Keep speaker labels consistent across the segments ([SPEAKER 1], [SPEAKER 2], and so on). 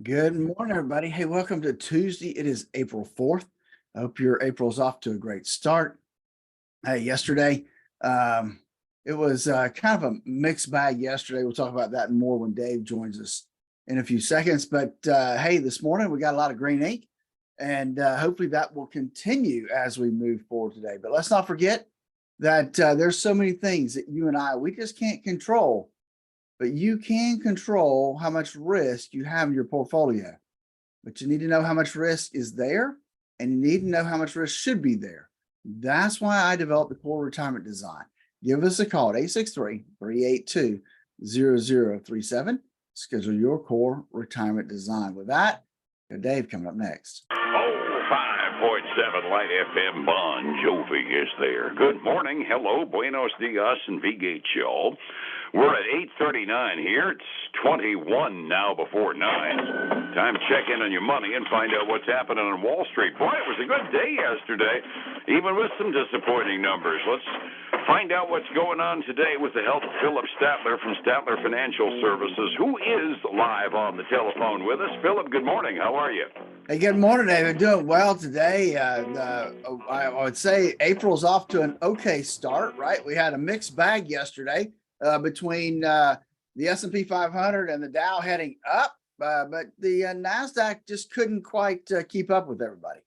[SPEAKER 1] Good morning, everybody. Hey, welcome to Tuesday. It is April 4th. I hope your April's off to a great start. Hey, yesterday, um, it was kind of a mixed bag yesterday. We'll talk about that more when Dave joins us in a few seconds. But hey, this morning we got a lot of green ink, and hopefully that will continue as we move forward today. But let's not forget that there's so many things that you and we just can't control, but you can control how much risk you have in your portfolio. But you need to know how much risk is there, and you need to know how much risk should be there. That's why I developed the core retirement design. Give us a call at 863-382-0037. Schedule your core retirement design. With that, Dave coming up next.
[SPEAKER 2] 5.7 Light FM Bon Jovi is there. Good morning. Hello. Buenos dias and Vigate, y'all. We're at 8:39 here. It's 21 now before 9. Time to check in on your money and find out what's happening on Wall Street. Boy, it was a good day yesterday, even with some disappointing numbers. Let's find out what's going on today with the help of Phillip Statler from Statler Financial Services, who is live on the telephone with us. Phillip, good morning. How are you?
[SPEAKER 1] Hey, good morning, David. Doing well today. I would say April's off to an okay start, right? We had a mixed bag yesterday between the S&P 500 and the Dow heading up, but the NASDAQ just couldn't quite keep up with everybody.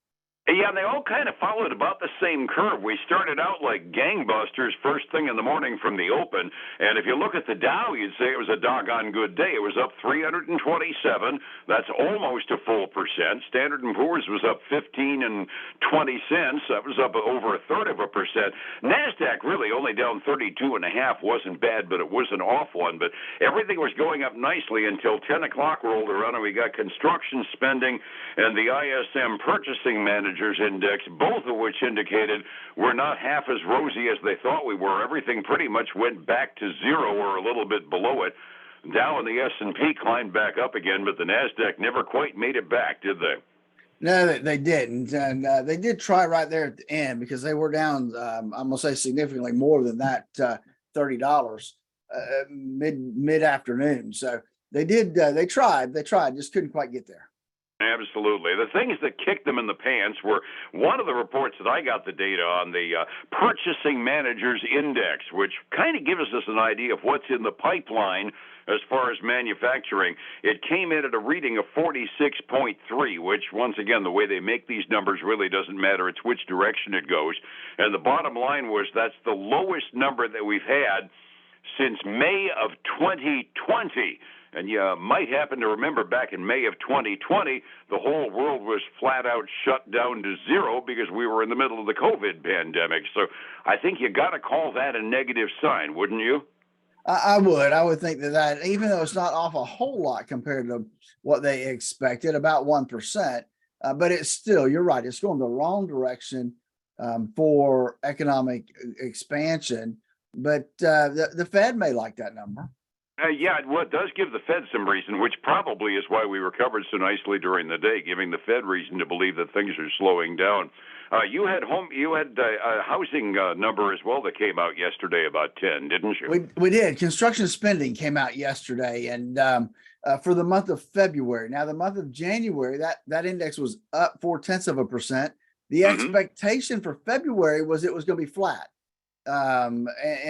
[SPEAKER 2] Yeah, they all kind of followed about the same curve. We started out like gangbusters first thing in the morning from the open, and if you look at the Dow, you'd say it was a doggone good day. It was up 327. That's almost a full percent. Standard & Poor's was up 15 and 20 cents. That was up over a third of a percent. NASDAQ really only down 32 and a half. Wasn't bad, but it was an off one. But everything was going up nicely until 10 o'clock rolled around, and we got construction spending and the ISM Purchasing Managers Index, both of which indicated we're not half as rosy as they thought we were. Everything pretty much went back to zero or a little bit below it. Dow and the S&P climbed back up again, but the NASDAQ never quite made it back, did they?
[SPEAKER 1] No, they didn't, and they did try right there at the end because they were down. I'm gonna say significantly more than that, $30 mid afternoon. So they did. They tried, just couldn't quite get there.
[SPEAKER 2] Absolutely. The things that kicked them in the pants were one of the reports that I got the data on, the Purchasing Managers Index, which kind of gives us an idea of what's in the pipeline as far as manufacturing. It came in at a reading of 46.3, which, once again, the way they make these numbers really doesn't matter. It's which direction it goes. And the bottom line was that's the lowest number that we've had since May of 2020. And you might happen to remember back in May of 2020, the whole world was flat out shut down to zero because we were in the middle of the COVID pandemic. So I think you got to call that a negative sign, wouldn't you?
[SPEAKER 1] I would think that even though it's not off a whole lot compared to what they expected, about 1%, but it's still, you're right, it's going the wrong direction for economic expansion. But the Fed may like that number.
[SPEAKER 2] Yeah, well, it does give the Fed some reason, which probably is why we recovered so nicely during the day, giving the Fed reason to believe that things are slowing down. You had a housing number as well that came out yesterday about 10, didn't you?
[SPEAKER 1] We did. Construction spending came out yesterday, and for the month of February. Now, the month of January, that index was up 0.4%. The expectation for February was it was going to be flat, and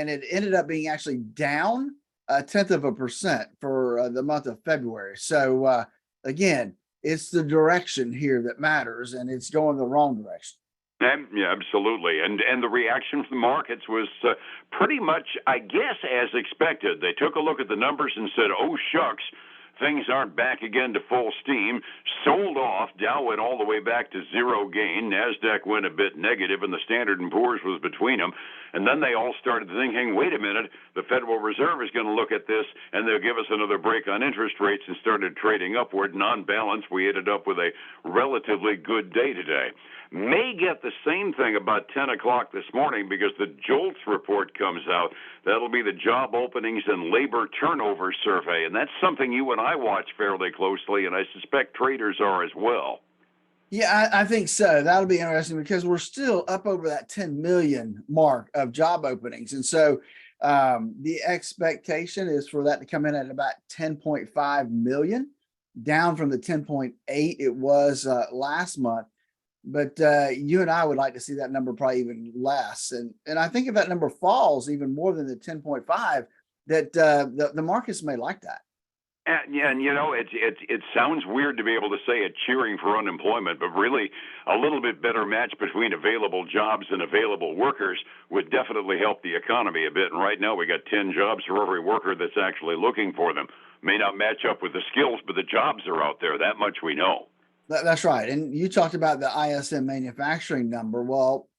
[SPEAKER 1] it ended up being actually down 0.1% for the month of February. So again, it's the direction here that matters, and it's going the wrong direction.
[SPEAKER 2] Yeah, absolutely. And the reaction from the markets was pretty much, I guess, as expected. They took a look at the numbers and said, oh, shucks, things aren't back again to full steam. Sold off. Dow went all the way back to zero gain. NASDAQ went a bit negative, and the Standard & Poor's was between them. And then they all started thinking, wait a minute, the Federal Reserve is going to look at this, and they'll give us another break on interest rates, and started trading upward. And on balance, we ended up with a relatively good day today. May get the same thing about 10 o'clock this morning because the JOLTS report comes out. That'll be the Job Openings and Labor Turnover Survey, and that's something you and I watch fairly closely, and I suspect traders are as well.
[SPEAKER 1] Yeah, I think so. That'll be interesting because we're still up over that 10 million mark of job openings. And so the expectation is for that to come in at about 10.5 million. down from the 10.8 it was last month. But you and I would like to see that number probably even less. And I think if that number falls even more than the 10.5, that the markets may like that.
[SPEAKER 2] And you know, it sounds weird to be able to say it cheering for unemployment, but really a little bit better match between available jobs and available workers would definitely help the economy a bit. And right now we got 10 jobs for every worker that's actually looking for them. May not match up with the skills, but the jobs are out there. That much we know.
[SPEAKER 1] That's right. And you talked about the ISM manufacturing number. Well,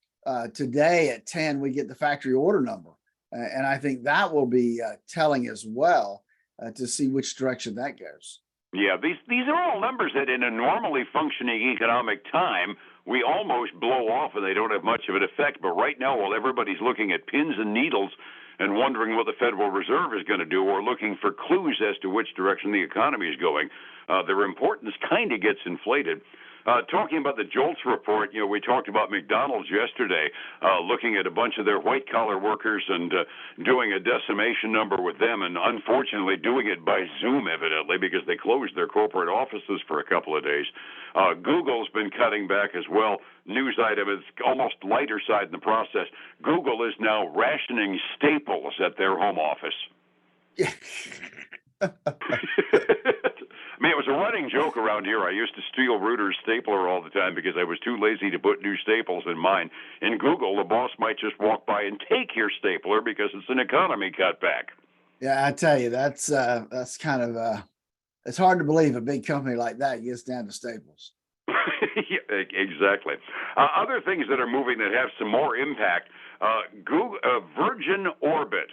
[SPEAKER 1] today at 10, we get the factory order number. And I think that will be telling as well to see which direction that goes.
[SPEAKER 2] Yeah, these are all numbers that in a normally functioning economic time, we almost blow off and they don't have much of an effect. But right now, while everybody's looking at pins and needles and wondering what the Federal Reserve is going to do or looking for clues as to which direction the economy is going, their importance kind of gets inflated. Talking about the JOLTS report, you know, we talked about McDonald's yesterday, looking at a bunch of their white-collar workers and doing a decimation number with them, and unfortunately doing it by Zoom, evidently, because they closed their corporate offices for a couple of days. Google's been cutting back as well. News item is almost lighter side in the process. Google is now rationing staples at their home office.
[SPEAKER 1] Yeah.
[SPEAKER 2] I mean, it was a running joke around here. I used to steal Reuter's stapler all the time because I was too lazy to put new staples in mine. In Google, the boss might just walk by and take your stapler because it's an economy cutback.
[SPEAKER 1] Yeah, I tell you, that's kind of it's hard to believe a big company like that gets down to staples.
[SPEAKER 2] Yeah, exactly. Other things that are moving that have some more impact, Virgin Orbit,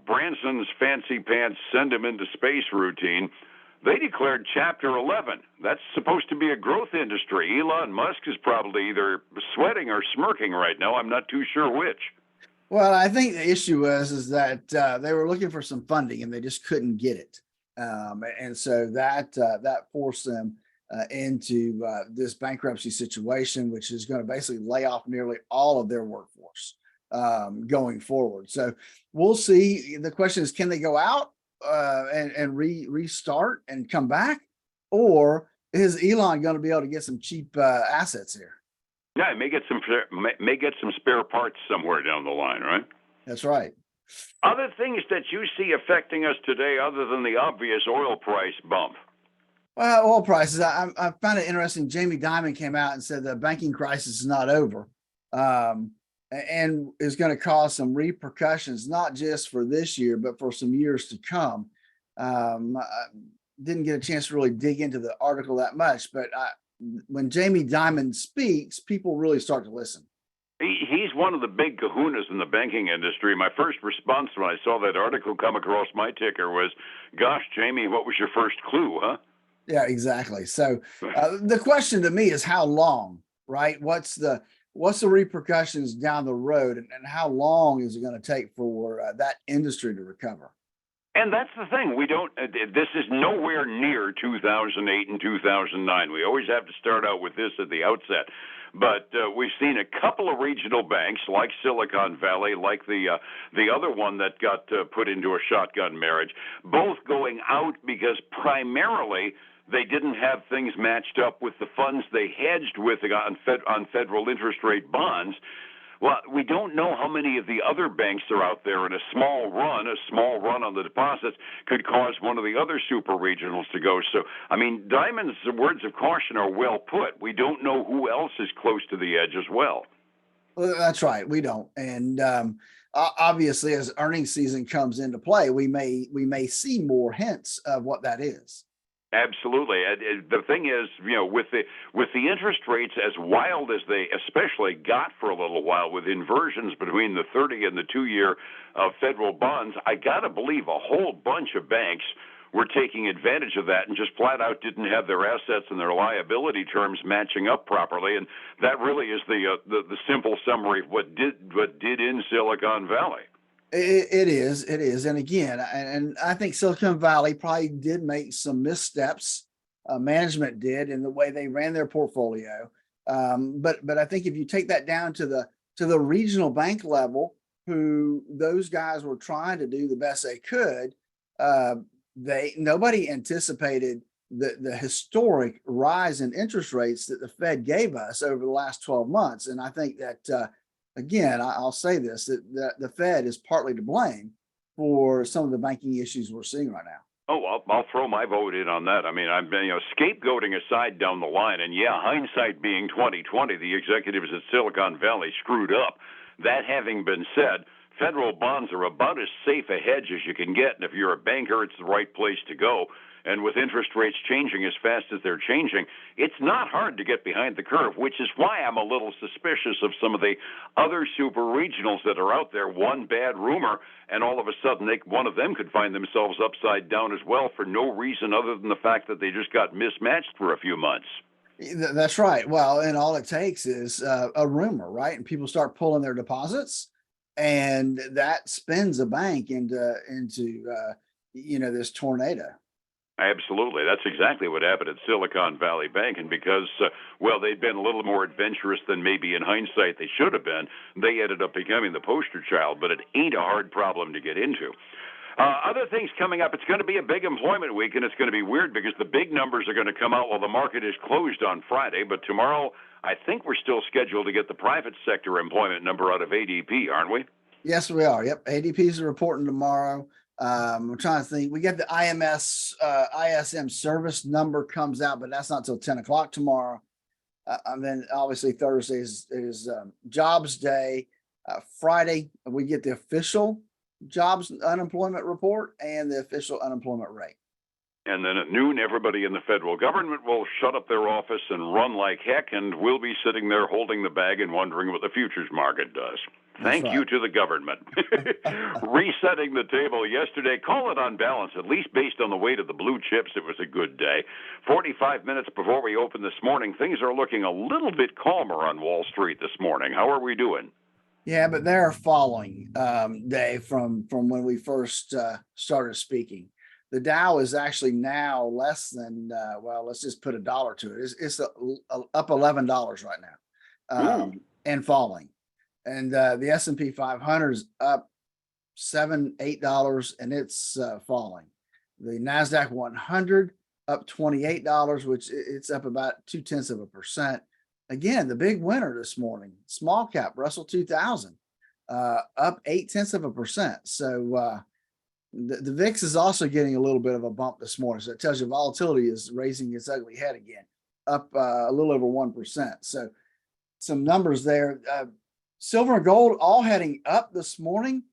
[SPEAKER 2] Branson's fancy pants send him into space routine. They declared Chapter 11. That's supposed to be a growth industry. Elon Musk is probably either sweating or smirking right now. I'm not too sure which.
[SPEAKER 1] Well, I think the issue is that they were looking for some funding and they just couldn't get it, and so that forced them into this bankruptcy situation, which is going to basically lay off nearly all of their workforce going forward. So we'll see. The question is, can they go out and restart and come back, or is Elon going to be able to get some cheap assets here?
[SPEAKER 2] Yeah, may get some spare parts somewhere down the line, right?
[SPEAKER 1] That's right.
[SPEAKER 2] Other things that you see affecting us today, other than the obvious oil price bump.
[SPEAKER 1] Well, oil prices. I found it interesting. Jamie Dimon came out and said the banking crisis is not over, and is going to cause some repercussions, not just for this year, but for some years to come. I didn't get a chance to really dig into the article that much, but when Jamie Dimon speaks, people really start to listen.
[SPEAKER 2] He's one of the big kahunas in the banking industry. My first response when I saw that article come across my ticker was, gosh, Jamie, what was your first clue, huh?
[SPEAKER 1] Yeah, exactly. So the question to me is how long, right? What's the repercussions down the road, and how long is it going to take for that industry to recover?
[SPEAKER 2] And that's the thing. We don't. This is nowhere near 2008 and 2009. We always have to start out with this at the outset. But we've seen a couple of regional banks, like Silicon Valley, like the other one that got put into a shotgun marriage, both going out because primarily they didn't have things matched up with the funds they hedged with on federal interest rate bonds. Well, we don't know how many of the other banks are out there, and a small run on the deposits could cause one of the other super regionals to go. So, I mean, Dimon's words of caution are well put. We don't know who else is close to the edge as well.
[SPEAKER 1] Well, that's right. We don't. And obviously, as earnings season comes into play, we may see more hints of what that is.
[SPEAKER 2] Absolutely. The thing is, you know, with the interest rates as wild as they especially got for a little while, with inversions between the 30 and the 2-year federal bonds, I got to believe a whole bunch of banks were taking advantage of that and just flat out didn't have their assets and their liability terms matching up properly. And that really is the simple summary of what did in Silicon Valley.
[SPEAKER 1] It is. And again, and I think Silicon Valley probably did make some missteps. Management did in the way they ran their portfolio. But I think if you take that down to the regional bank level, who those guys were trying to do the best they could, nobody anticipated the historic rise in interest rates that the Fed gave us over the last 12 months. And I think that, again, I'll say this, that the Fed is partly to blame for some of the banking issues we're seeing right now.
[SPEAKER 2] Oh, I'll throw my vote in on that. I mean, I'm scapegoating aside down the line, and yeah, hindsight being 2020, the executives at Silicon Valley screwed up. That having been said, federal bonds are about as safe a hedge as you can get, and if you're a banker, it's the right place to go. And with interest rates changing as fast as they're changing, it's not hard to get behind the curve, which is why I'm a little suspicious of some of the other super regionals that are out there. One bad rumor, and all of a sudden one of them could find themselves upside down as well for no reason other than the fact that they just got mismatched for a few months.
[SPEAKER 1] That's right. Well, and all it takes is a rumor, right? And people start pulling their deposits, and that spins a bank into this tornado.
[SPEAKER 2] Absolutely. That's exactly what happened at Silicon Valley Bank. And because, they'd been a little more adventurous than maybe in hindsight they should have been, they ended up becoming the poster child. But it ain't a hard problem to get into. Other things coming up, it's going to be a big employment week, and it's going to be weird because the big numbers are going to come out while the market is closed on Friday. But tomorrow, I think we're still scheduled to get the private sector employment number out of ADP, aren't we?
[SPEAKER 1] Yes, we are. Yep. ADP's reporting tomorrow. I'm trying to think. We get the ISM service number comes out, but that's not till 10 o'clock tomorrow. And then obviously Thursday is jobs day. Friday, we get the official jobs unemployment report and the official unemployment rate.
[SPEAKER 2] And then at noon, everybody in the federal government will shut up their office and run like heck, and we'll be sitting there holding the bag and wondering what the futures market does. Thank you to the government. Resetting the table yesterday, call it on balance, at least based on the weight of the blue chips, it was a good day. 45 minutes before we open this morning, things are looking a little bit calmer on Wall Street this morning. How are we doing?
[SPEAKER 1] Yeah, but they're falling, Dave, from when we first started speaking. The Dow is actually now less than, let's just put $1 to it. It's up $11 right now, and falling. And the S&P 500 is up $7-8, and it's falling. The NASDAQ 100 up $28, which it's up about 0.2%. Again, the big winner this morning, small cap Russell 2000, up 0.8%. So the VIX is also getting a little bit of a bump this morning. So it tells you volatility is raising its ugly head again, up a little over 1%. So some numbers there. Silver and gold all heading up this morning.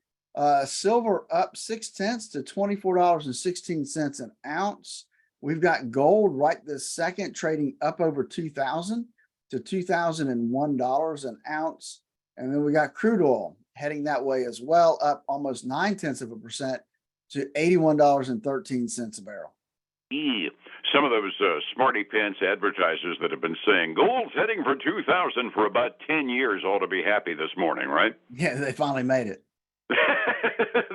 [SPEAKER 1] Silver up 0.6 to $24.16 an ounce. We've got gold right this second trading up over 2,000 to $2,001 an ounce. And then we got crude oil heading that way as well, up almost 0.9% to $81.13 a barrel.
[SPEAKER 2] Some of those smarty pants advertisers that have been saying gold's heading for 2,000 for about 10 years ought to be happy this morning, right?
[SPEAKER 1] Yeah, they finally made it.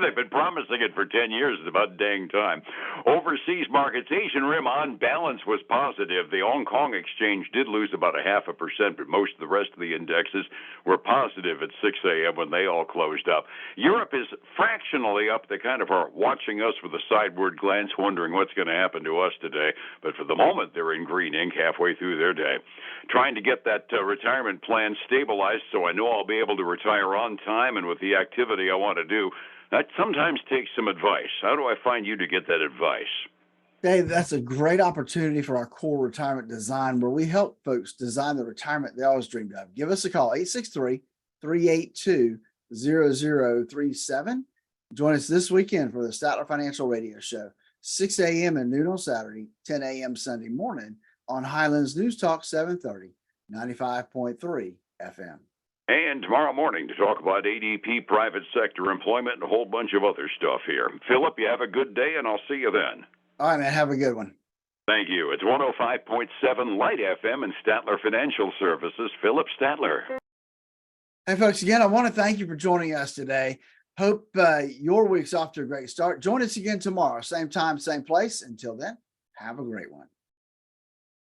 [SPEAKER 2] They've been promising it for 10 years. It's about dang time. Overseas markets, Asian Rim on balance was positive. The Hong Kong exchange did lose about 0.5%, but most of the rest of the indexes were positive at 6 a.m. when they all closed up. Europe is fractionally up. They kind of are watching us with a sideward glance, wondering what's going to happen to us today. But for the moment, they're in green ink halfway through their day. Trying to get that retirement plan stabilized so I know I'll be able to retire on time and with the activity I want to do. That sometimes takes some advice. How do I find you to get that advice?
[SPEAKER 1] Dave, that's a great opportunity for our core retirement design, where we help folks design the retirement they always dreamed of. Give us a call, 863-382-0037. Join us this weekend for the Statler Financial Radio Show, 6 a.m. and noon on Saturday, 10 a.m. Sunday morning on Highlands News Talk 730, 95.3 FM.
[SPEAKER 2] And tomorrow morning to talk about ADP, private sector employment, and a whole bunch of other stuff here. Phillip, you have a good day, and I'll see you then.
[SPEAKER 1] All right, man. Have a good one.
[SPEAKER 2] Thank you. It's 105.7 Light FM and Statler Financial Services. Phillip Statler.
[SPEAKER 1] Hey, folks, again, I want to thank you for joining us today. Hope your week's off to a great start. Join us again tomorrow, same time, same place. Until then, have a great one.